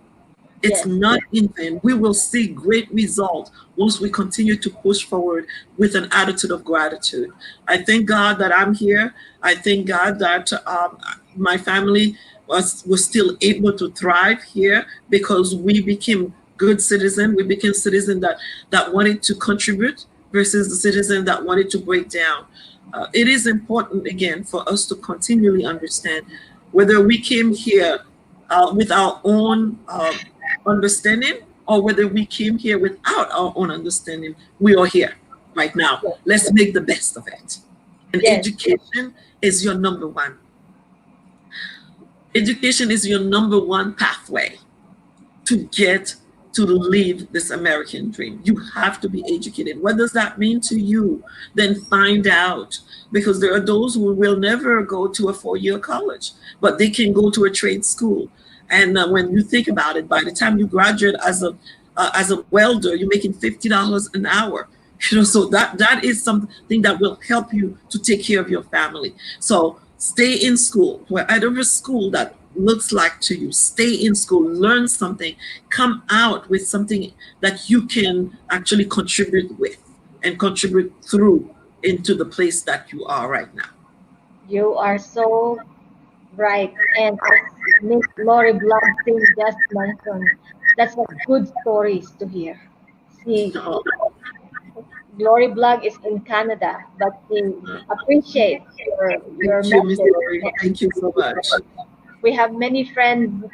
Speaker 2: It's not in vain. We will see great results once we continue to push forward with an attitude of gratitude. I thank God that I'm here. I thank God that my family was still able to thrive here because we became good citizens. We became citizens that wanted to contribute versus the citizen that wanted to break down. It is important, again, for us to continually understand whether we came here with our own understanding or whether we came here without our own understanding. We are here right now. Let's make the best of it. And education is your number one. Education is your number one pathway to get to live this American dream. You have to be educated. What does that mean to you? Then find out, because there are those who will never go to a 4-year college, but they can go to a trade school. And when you think about it, by the time you graduate as a welder, you're making $50 an hour. So that is something that will help you to take care of your family. So stay in school, whatever school that looks like to you. Stay in school, learn something, come out with something that you can actually contribute with and contribute through into the place that you are right now.
Speaker 1: You are so right. And as Miss Lori Bloodsing just mentioned, that's what good stories to hear. See,
Speaker 2: Oh,
Speaker 1: Glory Blog is in Canada, but we appreciate your
Speaker 2: thank you, Miss
Speaker 1: message.
Speaker 2: Lori. Thank you so much.
Speaker 1: We have many friends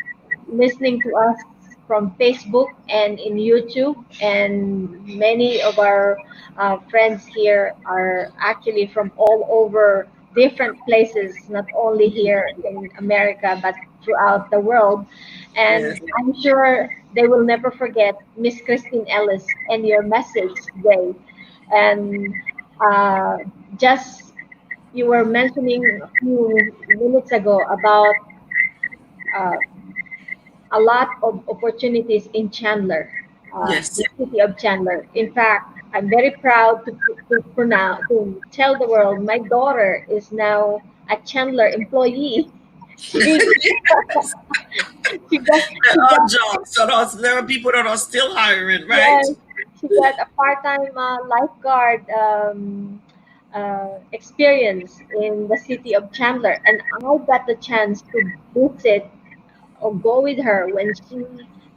Speaker 1: listening to us from Facebook and in YouTube, and many of our friends here are actually from all over different places, not only here in America, but throughout the world.
Speaker 2: Yes,
Speaker 1: And I'm sure they will never forget Miss Christine Ellis and your message today. And uh, just you were mentioning a few minutes ago about uh, a lot of opportunities in Chandler,
Speaker 2: yes.
Speaker 1: the city of Chandler. In fact, I'm very proud to tell the world my daughter is now a Chandler employee. She she got
Speaker 2: There
Speaker 1: she
Speaker 2: are
Speaker 1: got
Speaker 2: jobs. There are people that are still hiring, right?
Speaker 1: yes, she got a part-time lifeguard experience in the city of Chandler, and I got the chance to visit or go with her when she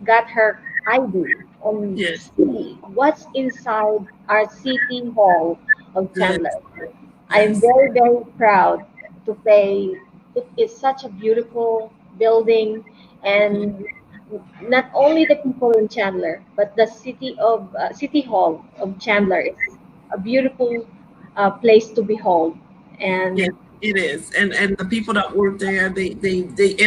Speaker 1: got her ID and
Speaker 2: Yes,
Speaker 1: see what's inside our city hall of
Speaker 2: yes,
Speaker 1: Chandler. I'm
Speaker 2: yes.
Speaker 1: very, very proud to say it is such a beautiful building,
Speaker 2: Mhm.
Speaker 1: and not only the people in Chandler, but the city hall of Chandler is a beautiful place to behold.
Speaker 2: Yes,
Speaker 1: And
Speaker 2: it is. And the people that work there, they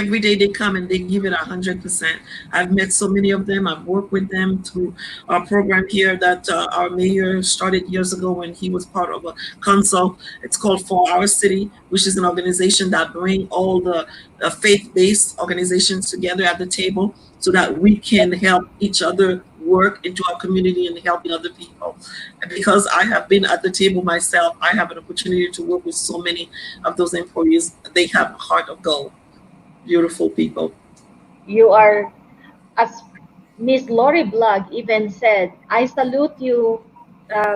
Speaker 2: every day they come and they give it 100%. I've met so many of them. I've worked with them through our program here that our mayor started years ago when he was part of a council. It's called For Our City, which is an organization that bring all the faith-based organizations together at the table so that we can help each other work into our community and helping other people. And because I have been at the table myself, I have an opportunity to work with so many of those employees. They have a heart of gold. Beautiful people.
Speaker 1: you are, as Miss Lori Blug even said, I salute you,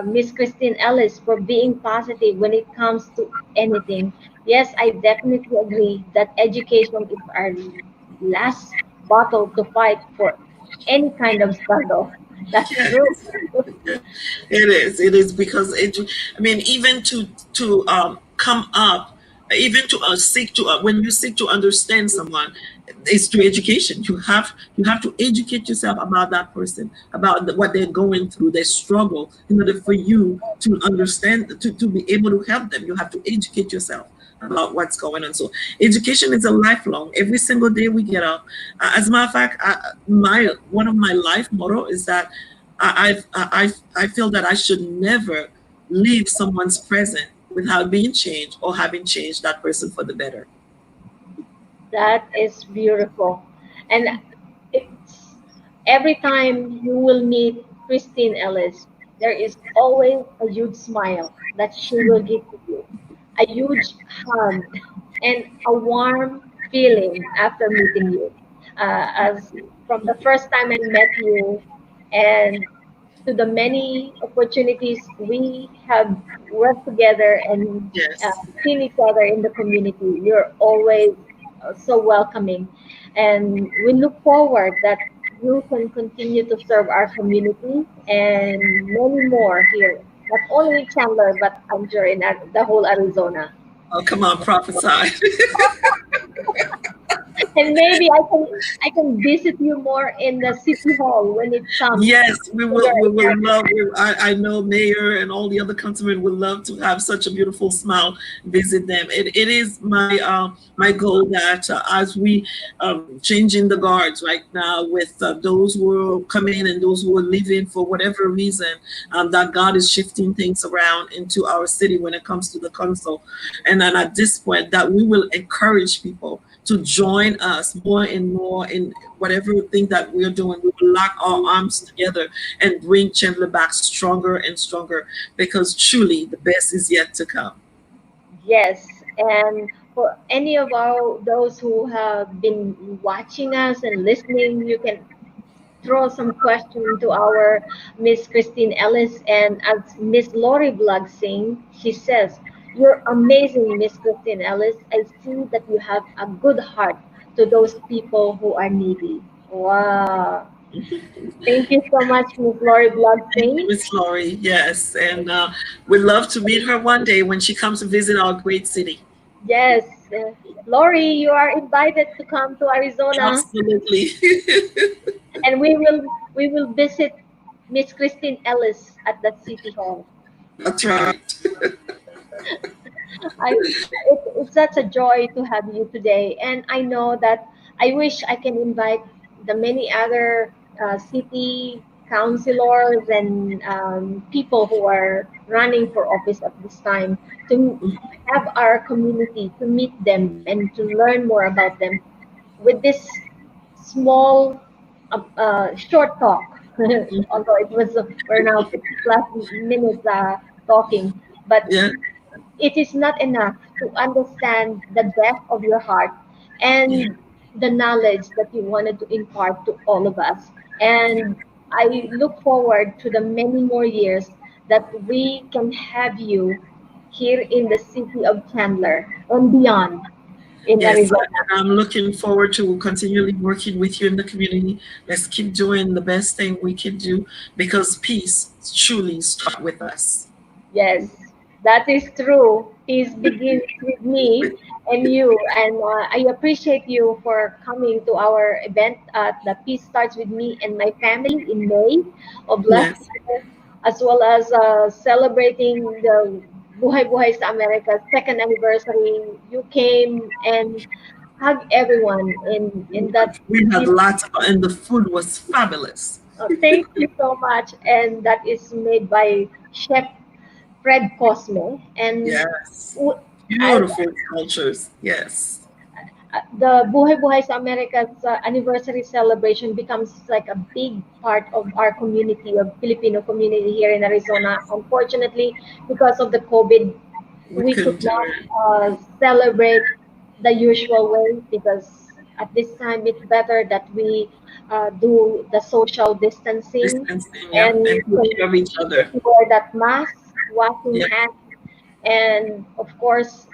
Speaker 1: Miss Christine Ellis, for being positive when it comes to anything. Yes, I definitely agree that education is our last battle to fight for any kind of struggle. That's
Speaker 2: Yes,
Speaker 1: true.
Speaker 2: it is. It is because I mean, even to come up, even to seek to when you seek to understand someone, it's through education. You have to educate yourself about that person, about what they're going through, their struggle, in order for you to understand, to be able to help them. You have to educate yourself about what's going on. So education is a lifelong. Every single day we get up. As a matter of fact, my one of my life motto is that I feel that I should never leave someone's present without being changed or having changed that person for the better.
Speaker 1: That is beautiful. And it's every time you will meet Christine Ellis, there is always a huge smile that she will give to you, a huge hug, and a warm feeling after meeting you. As from the first time I met you, and to the many opportunities we have worked together and
Speaker 2: Yes.
Speaker 1: seen each other in the community. You're always so welcoming, and we look forward that you can continue to serve our community and many more here, not only in Chandler, but I'm sure in the whole Arizona.
Speaker 2: Oh, come on, prophesy.
Speaker 1: And maybe I can visit you more in the city hall when it comes
Speaker 2: Yes, we
Speaker 1: to
Speaker 2: will.
Speaker 1: your
Speaker 2: We will
Speaker 1: event.
Speaker 2: love. I know Mayor and all the other councilmen would love to have such a beautiful smile visit them. It is my goal that as we changing the guards right now with those who are coming and those who are leaving for whatever reason, that God is shifting things around into our city when it comes to the council, and then at this point that we will encourage people to join us more and more in whatever thing that we're doing. We will lock our arms together and bring Chandler back stronger and stronger because truly the best is yet to come.
Speaker 1: Yes, and for any of our those who have been watching us and listening, you can throw some question to our Miss Christine Ellis, and as Miss Lori Vlog sing, she says, "You're amazing, Miss Christine Ellis. I see that you have a good heart to those people who are needy." Wow. Thank you so much, Miss Lori Vlog
Speaker 2: Thank you,
Speaker 1: sing.
Speaker 2: Miss Laurie. Yes, and we'd love to meet her one day when she comes to visit our great city.
Speaker 1: Yes, Lori, you are invited to come to Arizona,
Speaker 2: Absolutely.
Speaker 1: and we will visit Miss Christine Ellis at the City Hall.
Speaker 2: That's right.
Speaker 1: It's such a joy to have you today, and I know that I wish I can invite the many other city councilors and people who are running for office at this time to have our community to meet them and to learn more about them with this small short talk. Although it was we're now 50 plus minutes talking, but
Speaker 2: Yeah.
Speaker 1: it is not enough to understand the depth of your heart
Speaker 2: Yeah.
Speaker 1: and the knowledge that you wanted to impart to all of us. And I look forward to the many more years that we can have you here in the city of Chandler and beyond in
Speaker 2: Yes,
Speaker 1: Arizona.
Speaker 2: I'm looking forward to continually working with you in the community. Let's keep doing the best thing we can do because peace truly starts with us.
Speaker 1: Yes, that is true. Peace begins with me and you. And I appreciate you for coming to our event at the Peace Starts with Me and My Family in May of last
Speaker 2: Yes,
Speaker 1: year, as well as celebrating the Buhay Buhay sa America's second anniversary. You came and hugged everyone in that.
Speaker 2: we had lots, and the food was fabulous.
Speaker 1: Thank you so much. And that is made by Chef Fred Cosme, and
Speaker 2: Yes,
Speaker 1: w- I,
Speaker 2: beautiful cultures. Yes,
Speaker 1: the Buhay Buhay sa America's anniversary celebration becomes like a big part of our community, of Filipino community here in Arizona. Unfortunately, because of the COVID,
Speaker 2: we
Speaker 1: we could
Speaker 2: couldn't do
Speaker 1: not
Speaker 2: it.
Speaker 1: celebrate the usual way because at this time it's better that we do the social distancing
Speaker 2: Distancing, yeah,
Speaker 1: and
Speaker 2: and take care of each other.
Speaker 1: wear that mask, washing
Speaker 2: Yeah,
Speaker 1: hands, and of course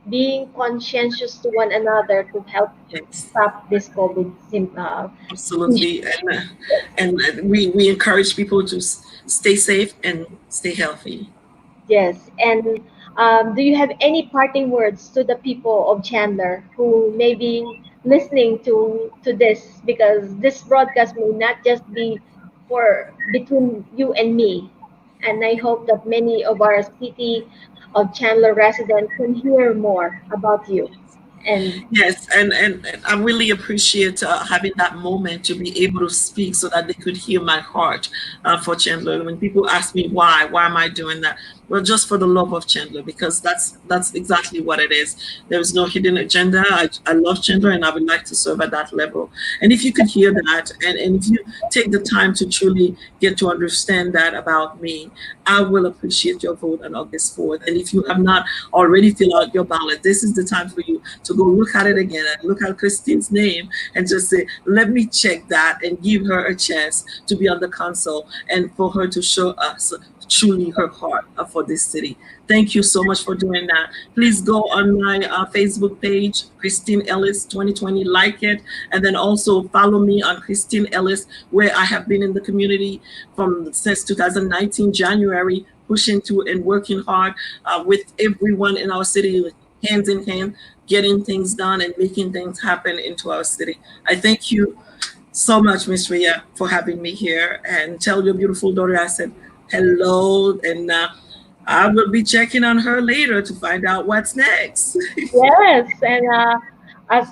Speaker 1: being conscientious to one another to help
Speaker 2: yes.
Speaker 1: stop this COVID issue.
Speaker 2: Absolutely, and we encourage people to stay safe and stay healthy.
Speaker 1: Yes, and do you have any parting words to the people of Chandler who may be listening to this, because this broadcast may not just be for between you and me, and I hope that many of our city of Chandler residents can hear more about you. And
Speaker 2: Yes, and I really appreciate having that moment to be able to speak so that they could hear my heart for Chandler. When people ask me why am I doing that? Well, just for the love of Chandler, because that's exactly what it is. There is no hidden agenda. I love Chandler, and I would like to serve at that level. And if you could hear that, and if you take the time to truly get to understand that about me, I will appreciate your vote on August 4th. And if you have not already filled out your ballot, this is the time for you to go look at it again and look at Christine's name and just say, let me check that and give her a chance to be on the council and for her to show us truly her heart for this city. Thank you so much for doing that. Please go on my Facebook page, Christine Ellis 2020, like it, and then also follow me on Christine Ellis, where I have been in the community from since 2019 January, pushing to and working hard with everyone in our city, hands in hand, getting things done and making things happen into our city. I thank you so much, Miss Ria, for having me here. And tell your beautiful daughter I said hello. And I will be checking on her later to find out what's next.
Speaker 1: yes, and as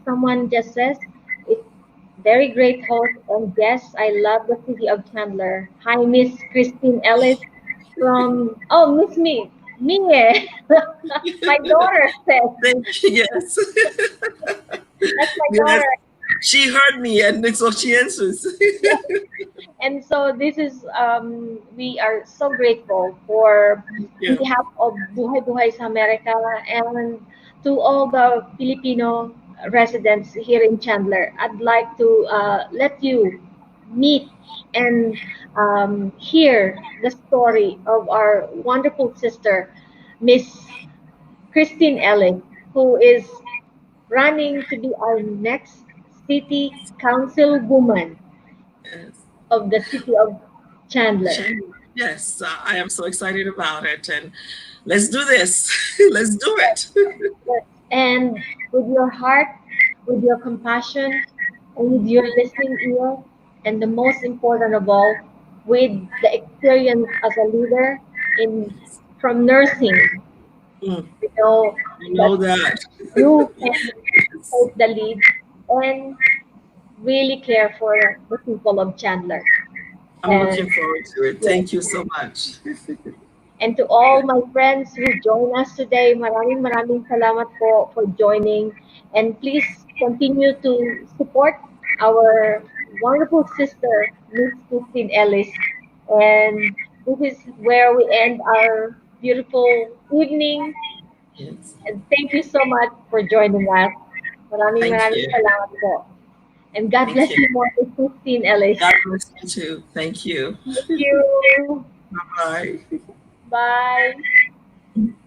Speaker 1: someone just says, it's very great host, and yes, I love the city of Chandler. Hi, Miss Christine Ellis from, oh, Miss Me, my daughter says,
Speaker 2: Thank you. Yes.
Speaker 1: that's my
Speaker 2: Yes.
Speaker 1: daughter.
Speaker 2: She heard me, and so she answers.
Speaker 1: Yes. And so this is, we are so grateful for in
Speaker 2: Yeah.
Speaker 1: behalf of Buhay Buhay sa Amerika and to all the Filipino residents here in Chandler, I'd like to let you meet and hear the story of our wonderful sister, Miss Christine Ellis, who is running to be our next city councilwoman
Speaker 2: Yes.
Speaker 1: of the city of Chandler.
Speaker 2: Yes, I am so excited about it. And let's do this. Let's do it.
Speaker 1: Yes. And with your heart, with your compassion, and with your listening ear, and the most important of all, with the experience as a leader in from nursing,
Speaker 2: Mm,
Speaker 1: you know
Speaker 2: you know
Speaker 1: that
Speaker 2: that.
Speaker 1: you can
Speaker 2: Yes.
Speaker 1: take the lead and really care for the people of Chandler.
Speaker 2: I'm
Speaker 1: And
Speaker 2: looking forward to it.
Speaker 1: yes,
Speaker 2: Thank you so much.
Speaker 1: and to all my friends who join us today, maraming salamat po for joining. And please continue to support our wonderful sister, Miss Christine Ellis. And this is where we end our beautiful evening.
Speaker 2: Yes.
Speaker 1: And thank you so much for joining us.
Speaker 2: Thank
Speaker 1: Maraming
Speaker 2: you.
Speaker 1: salamat po. And God
Speaker 2: Thank
Speaker 1: bless
Speaker 2: you.
Speaker 1: you more, Miss Christine Ellis.
Speaker 2: God bless you too. Thank you.
Speaker 1: Thank you.
Speaker 2: Bye.
Speaker 1: Bye.